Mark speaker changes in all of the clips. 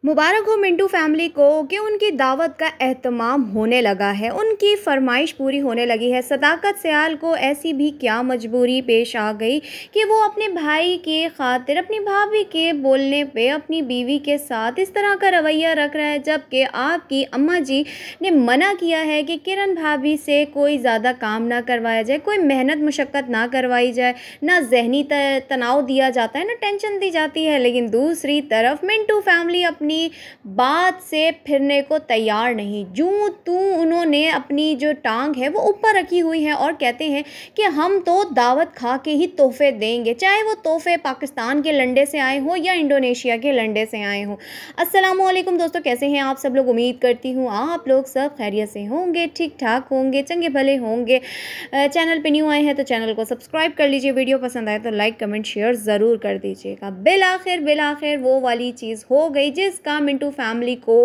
Speaker 1: मुबारक हो मिंटू फैमिली को कि उनकी दावत का एहतमाम होने लगा है। उनकी फरमाइश पूरी होने लगी है। सदाकत सयाल को ऐसी भी क्या मजबूरी पेश आ गई कि वो अपने भाई के खातिर अपनी भाभी के बोलने पे अपनी बीवी के साथ इस तरह का रवैया रख रहा है, जबकि आपकी अम्मा जी ने मना किया है कि किरण भाभी से कोई ज़्यादा काम ना करवाया जाए, कोई मेहनत मुशक्क़त ना करवाई जाए, ना जहनी तनाव दिया जाता है, ना टेंशन दी जाती है। लेकिन दूसरी तरफ मिंटू फैमिली अपनी बात से फिरने को तैयार नहीं। जूं तू उन्होंने अपनी जो टांग है वो ऊपर रखी हुई है और कहते हैं कि हम तो दावत खा के ही तोहफे देंगे, चाहे वो तोहफे पाकिस्तान के लंडे से आए हों या इंडोनेशिया के लंडे से आए हों। अस्सलामुअलैकुम दोस्तों, कैसे हैं आप सब लोग? उम्मीद करती हूँ आप लोग सब खैरियत से होंगे, ठीक ठाक होंगे, चंगे भले होंगे। चैनल पे न्यू आए हैं तो चैनल को सब्सक्राइब कर लीजिए, वीडियो पसंद आए तो लाइक कमेंट शेयर ज़रूर कर दीजिएगा। बिल आखिर वो वाली चीज़ हो गई जिसका मिंटू फैमिली को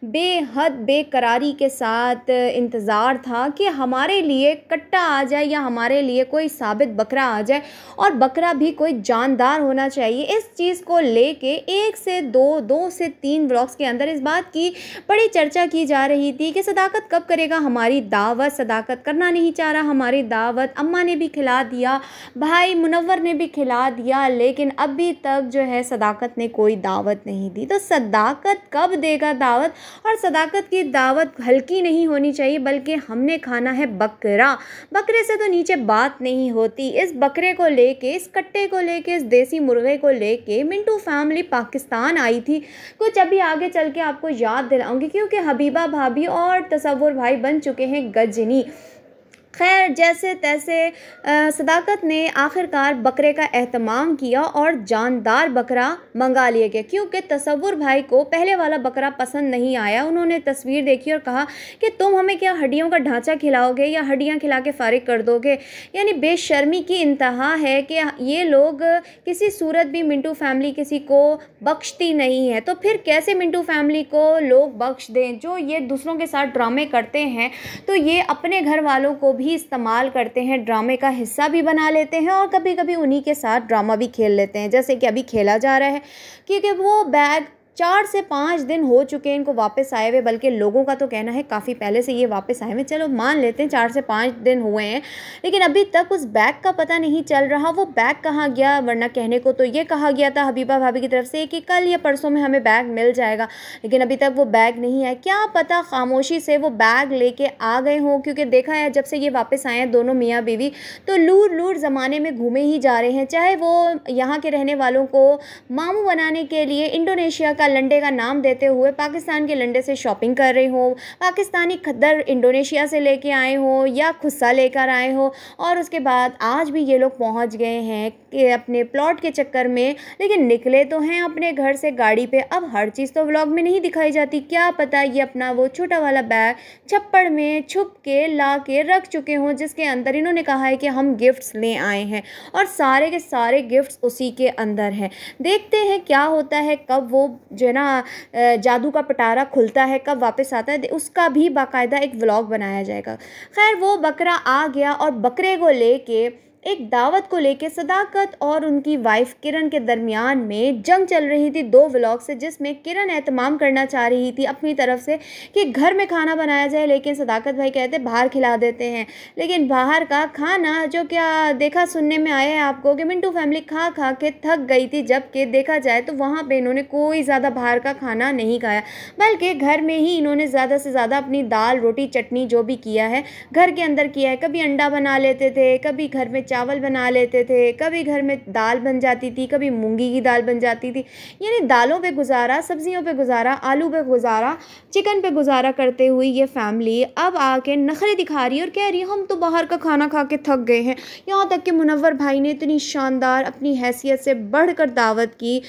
Speaker 1: बेहद बेकरारी के साथ इंतज़ार था कि हमारे लिए कट्टा आ जाए या हमारे लिए कोई साबित बकरा आ जाए, और बकरा भी कोई जानदार होना चाहिए। इस चीज़ को लेके 1 से 2 से 3 व्लॉग्स के अंदर इस बात की बड़ी चर्चा की जा रही थी कि सदाकत कब करेगा हमारी दावत। सदाकत करना नहीं चाह रहा हमारी दावत, अम्मा ने भी खिला दिया, भाई मुनव्वर ने भी खिला दिया, लेकिन अभी तक जो है सदाकत ने कोई दावत नहीं दी। तो सदाकत कब देगा दावत? और सदाकत की दावत हल्की नहीं होनी चाहिए, बल्कि हमने खाना है बकरा। बकरे से तो नीचे बात नहीं होती। इस बकरे को लेके, इस कट्टे को लेके, इस देसी मुर्गे को लेके मिंटू फैमिली पाकिस्तान आई थी। कुछ अभी आगे चल के आपको याद दिलाऊंगी, क्योंकि हबीबा भाभी और तसव्वुर भाई बन चुके हैं गजनी। खैर, जैसे तैसे सदाकत ने आखिरकार बकरे का एहतमाम किया और जानदार बकरा मंगा लिया गया, क्योंकि तसव्वुर भाई को पहले वाला बकरा पसंद नहीं आया। उन्होंने तस्वीर देखी और कहा कि तुम हमें क्या हड्डियों का ढांचा खिलाओगे या हड्डियां खिला के फारिग कर दोगे? यानी बेशर्मी की इंतहा है कि ये लोग किसी सूरत भी मिंटू फैमिली किसी को बख्शती नहीं है। तो फिर कैसे मिंटू फैमिली को लोग बख्श दें? जो ये दूसरों के साथ ड्रामे करते हैं तो ये अपने घर वालों को भी इस्तेमाल करते हैं, ड्रामे का हिस्सा भी बना लेते हैं और कभी कभी उन्हीं के साथ ड्रामा भी खेल लेते हैं, जैसे कि अभी खेला जा रहा है। क्योंकि वो बैग 4 से 5 दिन हो चुके हैं इनको वापस आए हुए, बल्कि लोगों का तो कहना है काफ़ी पहले से ये वापस आए हुए। चलो मान लेते हैं 4 से 5 दिन हुए हैं, लेकिन अभी तक उस बैग का पता नहीं चल रहा वो बैग कहाँ गया। वरना कहने को तो ये कहा गया था हबीबा भाभी की तरफ से कि कल या परसों में हमें बैग मिल जाएगा, लेकिन अभी तक वो बैग नहीं है। क्या पता खामोशी से वो बैग लेके आ गए हों, क्योंकि देखा है जब से ये वापस आए हैं दोनों मियाँ बीवी तो लूर ज़माने में घूमे ही जा रहे हैं। चाहे वो यहाँ के रहने वालों को मामू बनाने के लिए इंडोनेशिया का लंडे का नाम देते हुए पाकिस्तान के लंडे से शॉपिंग कर रहे हो, पाकिस्तानी खद्दर इंडोनेशिया से लेके आए हो या खुस्सा लेकर आए हो, और उसके बाद आज भी ये लोग पहुंच गए हैं कि अपने प्लॉट के चक्कर में, लेकिन निकले तो हैं अपने घर से गाड़ी पे। अब हर चीज़ तो व्लॉग में नहीं दिखाई जाती। क्या पता ये अपना वो छोटा वाला बैग छप्पड़ में छुप के ला के रख चुके हों, जिसके अंदर इन्होंने कहा है कि हम गिफ्ट्स ले आए हैं, और सारे के सारे गिफ्ट्स उसी के अंदर हैं। देखते हैं क्या होता है, कब वो जो है ना जादू का पटारा खुलता है, कब वापस आता है, उसका भी बाकायदा एक व्लॉग बनाया जाएगा। खैर, वो बकरा आ गया और बकरे को लेके एक दावत को लेके सदाकत और उनकी वाइफ किरण के दरमियान में जंग चल रही थी 2 व्लॉग से, जिसमें किरण एहतमाम करना चाह रही थी अपनी तरफ से कि घर में खाना बनाया जाए, लेकिन सदाकत भाई कहते बाहर खिला देते हैं। लेकिन बाहर का खाना जो क्या देखा सुनने में आया है आपको कि मिंटू फैमिली खा खा के थक गई थी, जबकि देखा जाए तो वहाँ पर इन्होंने कोई ज़्यादा बाहर का खाना नहीं खाया, बल्कि घर में ही इन्होंने ज़्यादा से ज़्यादा अपनी दाल रोटी चटनी जो भी किया है घर के अंदर किया है। कभी अंडा बना लेते थे, कभी घर में चावल बना लेते थे, कभी घर में दाल बन जाती थी, कभी मूंगी की दाल बन जाती थी। यानी दालों पे गुजारा, सब्जियों पे गुजारा, आलू पे गुजारा, चिकन पे गुजारा करते हुए ये फैमिली अब आके नखरे दिखा रही है और कह रही है हम तो बाहर का खाना खा के थक गए हैं। यहाँ तक कि मुनव्वर भाई ने इतनी शानदार अपनी हैसियत से बढ़कर दावत की।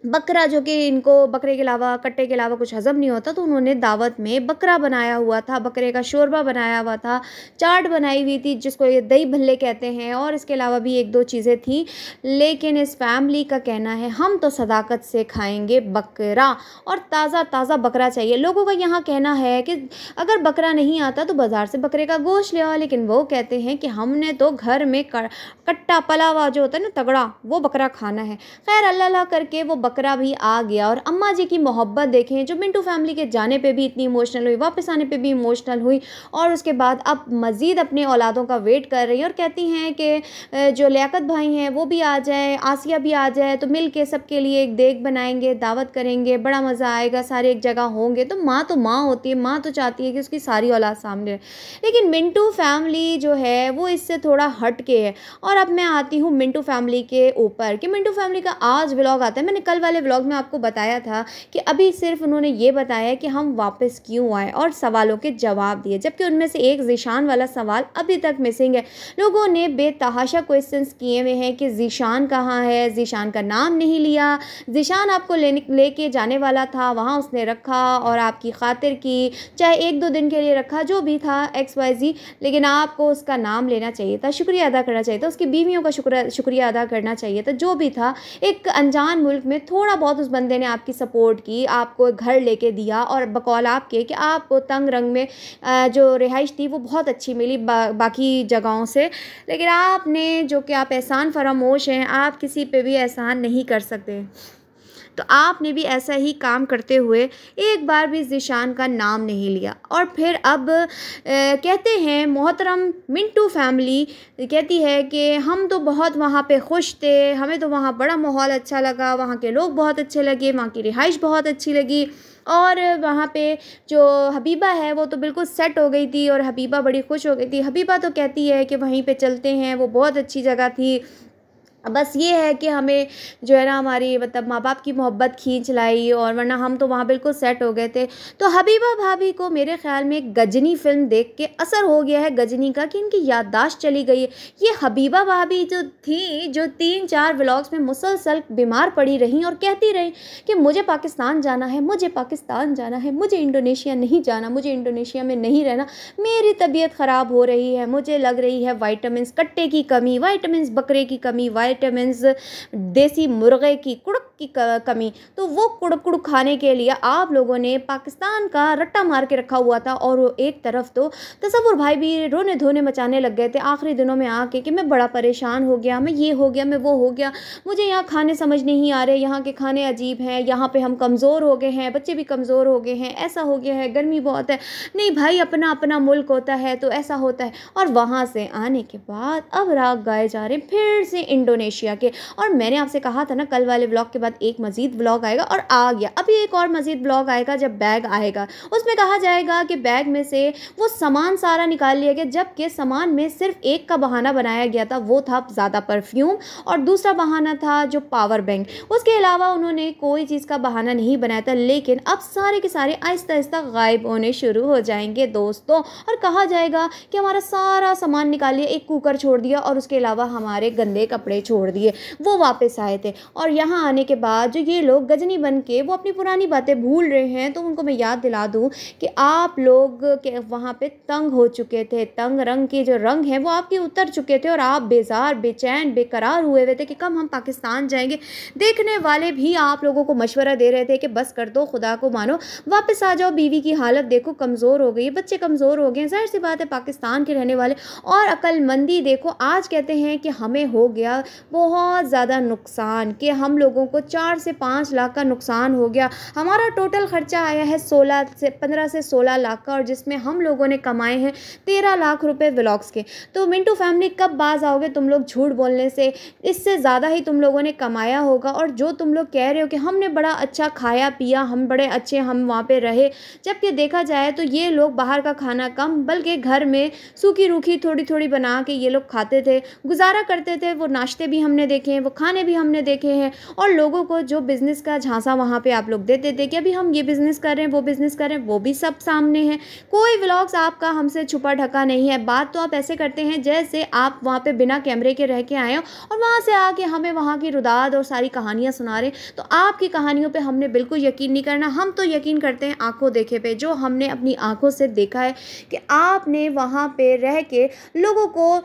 Speaker 1: बकरा, जो कि इनको बकरे के अलावा कट्टे के अलावा कुछ हज़म नहीं होता, तो उन्होंने दावत में बकरा बनाया हुआ था, बकरे का शोरबा बनाया हुआ था, चाट बनाई हुई थी जिसको ये दही भल्ले कहते हैं, और इसके अलावा भी 1-2 चीज़ें थी। लेकिन इस फैमिली का कहना है हम तो सदाकत से खाएंगे बकरा, और ताज़ा ताज़ा बकरा चाहिए। लोगों का यहाँ कहना है कि अगर बकरा नहीं आता तो बाज़ार से बकरे का गोश्त ले आओ, लेकिन वो कहते हैं कि हमने तो घर में कट्टा पला हुआ जो होता है ना तगड़ा, वो बकरा खाना है। खैर, अल्लाह अल्लाह करके वो फ़करा भी आ गया। और अम्मा जी की मोहब्बत देखें, जो मिंटू फैमिली के जाने पे भी इतनी इमोशनल हुई, वापस आने पे भी इमोशनल हुई, और उसके बाद अब मज़ीद अपने औलादों का वेट कर रही हैं और कहती हैं कि जो लियाकत भाई हैं वो भी आ जाएँ, आसिया भी आ जाए, तो मिल के सबके लिए एक देग बनाएंगे, दावत करेंगे, बड़ा मज़ा आएगा, सारे एक जगह होंगे। तो माँ होती है, माँ तो चाहती है कि उसकी सारी औलाद सामने रहे। लेकिन मिंटू फैमिली जो है वो इससे थोड़ा हट के है। और अब मैं आती हूँ मिंटू फैमिली के ऊपर कि मिंटू फैमिली का आज व्लॉग आता है। मैंने कल वाले व्लॉग में आपको बताया था कि अभी सिर्फ उन्होंने ये बताया कि हम वापस क्यों आए और सवालों के जवाब दिए, जबकि उनमें से एक ज़ीशान वाला सवाल अभी तक मिसिंग है। लोगों ने बेतहाशा क्वेश्चंस किए हुए हैं कि ज़ीशान कहाँ है, ज़ीशान का नाम नहीं लिया, ज़ीशान आपको लेके जाने वाला था, वहाँ उसने रखा और आपकी खातिर की, चाहे 1-2 दिन के लिए रखा, जो भी था XYZ, लेकिन आपको उसका नाम लेना चाहिए था, शुक्रिया अदा करना चाहिए था, उसकी बीवियों का शुक्रिया अदा करना चाहिए था। जो भी था, एक अनजान मुल्क में थोड़ा बहुत उस बंदे ने आपकी सपोर्ट की, आपको घर लेके दिया, और बकौल आपके कि आपको तंग रंग में जो रिहाइश थी वो बहुत अच्छी मिली बाकी जगहों से। लेकिन आपने, जो कि आप एहसान फरामोश हैं, आप किसी पे भी एहसान नहीं कर सकते, तो आपने भी ऐसा ही काम करते हुए एक बार भी ज़ीशान का नाम नहीं लिया। और फिर अब कहते हैं मोहतरम मिंटू फैमिली कहती है कि हम तो बहुत वहाँ पे खुश थे, हमें तो वहाँ बड़ा माहौल अच्छा लगा, वहाँ के लोग बहुत अच्छे लगे, वहाँ की रिहाइश बहुत अच्छी लगी, और वहाँ पे जो हबीबा है वो तो बिल्कुल सेट हो गई थी और हबीबा बड़ी खुश हो गई थी। हबीबा तो कहती है कि वहीं पे चलते हैं, वो बहुत अच्छी जगह थी, बस ये है कि हमें जो है ना हमारी मतलब माँ बाप की मोहब्बत खींच लाई, और वरना हम तो वहाँ बिल्कुल सेट हो गए थे। तो हबीबा भाभी को मेरे ख़्याल में गजनी फ़िल्म देख के असर हो गया है गजनी का, कि इनकी याददाश्त चली गई है। ये हबीबा भाभी जो थी, जो 3-4 व्लॉग्स में मुसलसल बीमार पड़ी रहीं और कहती रहीं कि मुझे पाकिस्तान जाना है, मुझे पाकिस्तान जाना है, मुझे इंडोनेशिया नहीं जाना, मुझे इंडोनेशिया में नहीं रहना, मेरी तबीयत ख़राब हो रही है, मुझे लग रही है वाइटामिन्स कट्टे की कमी, वाइटामिन्स बकरे की कमी, विटामिन्स देसी मुर्गे की कुड़क की कमी। तो वो कुड़क खाने के लिए आप लोगों ने पाकिस्तान का रट्टा मार के रखा हुआ था। और एक तरफ तो तसव्वुर भाई भी रोने धोने मचाने लग गए थे आखिरी दिनों में आके कि मैं बड़ा परेशान हो गया, मैं ये हो गया, मैं वो हो गया, मुझे यहाँ खाने समझ नहीं आ रहे, यहाँ के खाने अजीब हैं, यहाँ पे हम कमज़ोर हो गए हैं, बच्चे भी कमज़ोर हो गए हैं, ऐसा हो गया है, गर्मी बहुत है। नहीं भाई, अपना अपना मुल्क होता है तो ऐसा होता है। और वहाँ से आने के बाद अब राग गाए जा रहे फिर से इंडोनेशिया के। और मैंने आपसे कहा था ना कल वाले व्लॉग के बाद एक मज़ीद व्लॉग आएगा, और आ गया। अभी एक और मज़ीद व्लॉग आएगा जब बैग आएगा, उसमें कहा जाएगा कि बैग में से वो सामान सारा निकाल लिया गया, जबकि सामान में सिर्फ एक का बहाना बनाया गया था, वो था ज़्यादा परफ्यूम, और दूसरा बहाना था जो पावर बैंक। उसके अलावा उन्होंने कोई चीज़ का बहाना नहीं बनाया था। लेकिन अब सारे के सारे आहिस्ता आहिस्ता गायब होने शुरू हो जाएंगे दोस्तों, और कहा जाएगा कि हमारा सारा सामान निकाल लिया, एक कुकर छोड़ दिया, और उसके अलावा हमारे गंदे कपड़े छोड़ दिए। वो वापस आए थे, और यहाँ आने के बाद जो ये लोग गजनी बन के वो अपनी पुरानी बातें भूल रहे हैं, तो उनको मैं याद दिला दूँ कि आप लोग के वहाँ पे तंग हो चुके थे, तंग रंग के जो रंग हैं वो आपके उतर चुके थे, और आप बेजार बेचैन बेकरार हुए हुए थे कि कब हम पाकिस्तान जाएंगे। देखने वाले भी आप लोगों को मशवरा दे रहे थे कि बस कर दो, खुदा को मानो, वापस आ जाओ, बीवी की हालत देखो कमज़ोर हो गई, बच्चे कमज़ोर हो गए, जाहिर सी बात है पाकिस्तान के रहने वाले। और अक्लमंदी देखो, आज कहते हैं कि हमें हो गया बहुत ज़्यादा नुकसान, कि हम लोगों को 4 से 5 लाख का नुकसान हो गया। हमारा टोटल ख़र्चा आया है 15 से 16 लाख का, और जिसमें हम लोगों ने कमाए हैं 13 लाख रुपए व्लॉग्स के। तो मिंटू फैमिली कब बाज आओगे तुम लोग झूठ बोलने से? इससे ज़्यादा ही तुम लोगों ने कमाया होगा। और जो तुम लोग कह रहे हो कि हमने बड़ा अच्छा खाया पिया, हम बड़े अच्छे हम वहाँ पे रहे, जबकि देखा जाए तो ये लोग बाहर का खाना कम, बल्कि घर में सूखी रूखी थोड़ी थोड़ी बना के ये लोग खाते थे, गुजारा करते थे। वो नाश्ते भी हमने देखे हैं, वो खाने भी हमने देखे हैं। और लोगों को जो बिज़नेस का झांसा वहाँ पे आप लोग देते थे कि अभी हम ये बिज़नेस कर रहे हैं, वो बिज़नेस कर रहे हैं, वो भी सब सामने है। कोई व्लॉग्स आपका हमसे छुपा ढका नहीं है। बात तो आप ऐसे करते हैं जैसे आप वहाँ पे बिना कैमरे के रह के आए हो, और वहाँ से आके हमें वहाँ की रुदाद और सारी कहानियाँ सुना रहे। तो आपकी कहानियों पे हमने बिल्कुल यकीन नहीं करना। हम तो यकीन करते हैं आंखों देखे पे, जो हमने अपनी आंखों से देखा है कि आपने वहाँ पे रह के लोगों को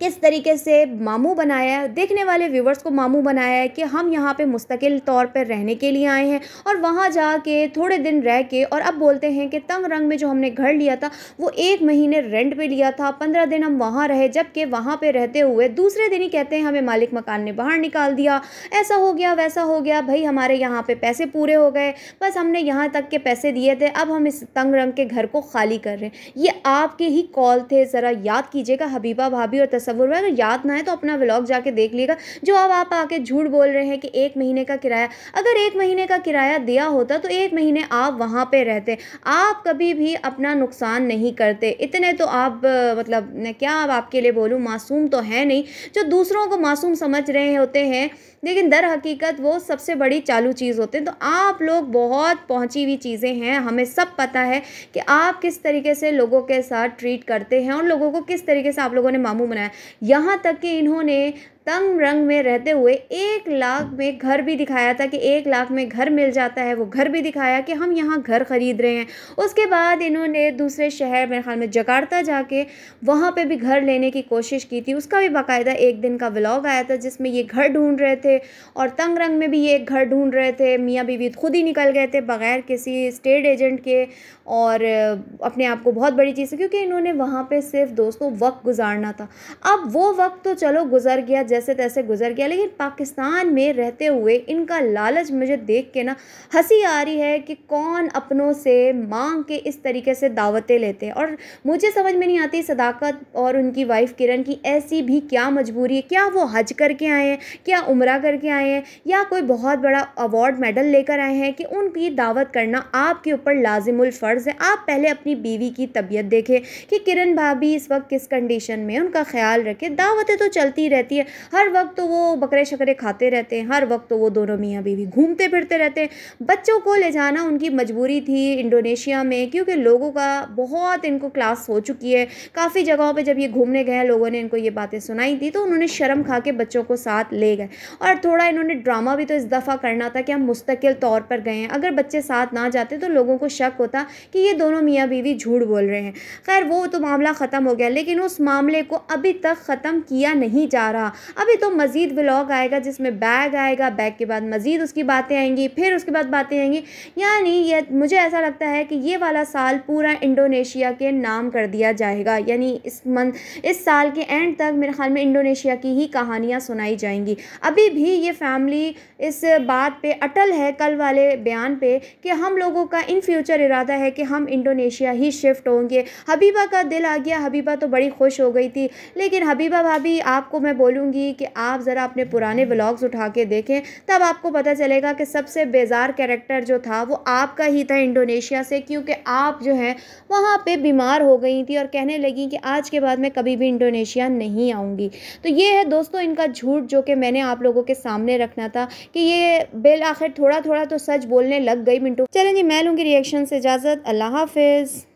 Speaker 1: किस तरीके से मामू बनाया है, देखने वाले व्यूवर्स को मामू बनाया है कि हम यहाँ पे मुस्तकिल तौर पर रहने के लिए आए हैं, और वहाँ जाके थोड़े दिन रह के और अब बोलते हैं कि तंग रंग में जो हमने घर लिया था वो 1 महीने रेंट पे लिया था, 15 दिन हम वहाँ रहे, जबकि वहाँ पे रहते हुए दूसरे दिन ही कहते हैं हमें मालिक मकान ने बाहर निकाल दिया, ऐसा हो गया वैसा हो गया। भाई हमारे यहाँ पे पैसे पूरे हो गए, बस हमने यहाँ तक के पैसे दिए थे, अब हम इस तंग रंग के घर को खाली कर रहे हैं। ये आपके ही कॉल थे, ज़रा याद कीजिएगा हबीबा भाभी और तसव्वुर में। अगर याद ना है तो अपना व्लॉग जाके देख लीजिएगा। जो अब आप आके झूठ बोल रहे हैं कि 1 महीने का किराया, अगर 1 महीने का किराया दिया होता तो 1 महीने आप वहाँ पे रहते। आप कभी भी अपना नुकसान नहीं करते, इतने तो आप मतलब मैं क्या अब आपके लिए बोलूँ, मासूम तो है नहीं। जो दूसरों को मासूम समझ रहे होते हैं लेकिन दर हकीकत वो सबसे बड़ी चालू चीज़ होते हैं। तो आप लोग बहुत पहुंची हुई चीज़ें हैं, हमें सब पता है कि आप किस तरीके से लोगों के साथ ट्रीट करते हैं और लोगों को किस तरीके से आप लोगों ने मामू बनाया। यहाँ तक कि इन्होंने तंग रंग में रहते हुए 1 लाख में घर भी दिखाया था कि 1 लाख में घर मिल जाता है, वो घर भी दिखाया कि हम यहाँ घर ख़रीद रहे हैं। उसके बाद इन्होंने दूसरे शहर मेरे ख्याल में जकार्ता जाके वहाँ पे भी घर लेने की कोशिश की थी। उसका भी बाकायदा एक दिन का व्लॉग आया था जिसमें ये घर ढूंढ रहे थे, और तंग रंग में भी ये एक घर ढूंढ रहे थे। मियाँ बीवी खुद ही निकल गए थे बग़ैर किसी स्टेट एजेंट के, और अपने आप को बहुत बड़ी चीज़ है क्योंकि इन्होंने वहाँ पे सिर्फ दोस्तों वक्त गुजारना था। अब वो वक्त तो चलो गुजर गया, जैसे तैसे गुजर गया, लेकिन पाकिस्तान में रहते हुए इनका लालच मुझे देख के ना हंसी आ रही है कि कौन अपनों से मांग के इस तरीके से दावतें लेते हैं। और मुझे समझ में नहीं आती सदाकत और उनकी वाइफ किरण की ऐसी भी क्या मजबूरी है। क्या वो हज करके आए हैं, क्या उम्रा करके आए हैं, या कोई बहुत बड़ा अवार्ड मेडल लेकर आए हैं कि उनकी दावत करना आपके ऊपर लाजिमुल फ़र्ज़ है। आप पहले अपनी बीवी की तबीयत देखें कि किरण भाभी इस वक्त किस कंडीशन में, उनका ख्याल रखें। दावतें तो चलती रहती है, हर वक्त तो वो बकरे शकरे खाते रहते हैं, हर वक्त तो वो दोनों मियाँ बीवी घूमते फिरते रहते हैं। बच्चों को ले जाना उनकी मजबूरी थी इंडोनेशिया में, क्योंकि लोगों का बहुत इनको क्लास हो चुकी है। काफ़ी जगहों पे जब ये घूमने गए लोगों ने इनको ये बातें सुनाई थी तो उन्होंने शर्म खा के बच्चों को साथ ले गए। और थोड़ा इन्होंने ड्रामा भी तो इस दफ़ा करना था कि हम मुस्तकिल तौर पर गए हैं, अगर बच्चे साथ ना जाते तो लोगों को शक होता कि ये दोनों मियाँ बीवी झूठ बोल रहे हैं। खैर वो तो मामला ख़त्म हो गया, लेकिन उस मामले को अभी तक ख़त्म किया नहीं जा रहा। अभी तो मज़ीद व्लॉग आएगा जिसमें बैग आएगा, बैग के बाद मज़ीद उसकी बातें आएंगी, फिर उसके बाद बातें आएंगी। यानी ये मुझे ऐसा लगता है कि ये वाला साल पूरा इंडोनेशिया के नाम कर दिया जाएगा। यानी इस साल के एंड तक मेरे ख्याल में इंडोनेशिया की ही कहानियाँ सुनाई जाएंगी। अभी भी ये फैमिली इस बात पे अटल है, कल वाले बयान पे, कि हम लोगों का इन फ्यूचर इरादा है कि हम इंडोनेशिया ही शिफ्ट होंगे। हबीबा का दिल आ गया, हबीबा तो बड़ी खुश हो गई थी। लेकिन हबीबा भाभी आपको मैं बोलूँगी कि आप ज़रा अपने पुराने व्लॉग्स उठा के देखें, तब आपको पता चलेगा कि सबसे बेजार कैरेक्टर जो था वो आपका ही था इंडोनेशिया से, क्योंकि आप जो है वहाँ पे बीमार हो गई थी और कहने लगी कि आज के बाद मैं कभी भी इंडोनेशिया नहीं आऊँगी। तो ये है दोस्तों इनका झूठ जो कि मैंने आप लोगों के सामने रखना था कि ये बिल आखिर थोड़ा थोड़ा तो सच बोलने लग गई मिंटू। चलें जी, मैं लूँगी रिएक्शन से इजाज़त। अल्लाह हाफिज़।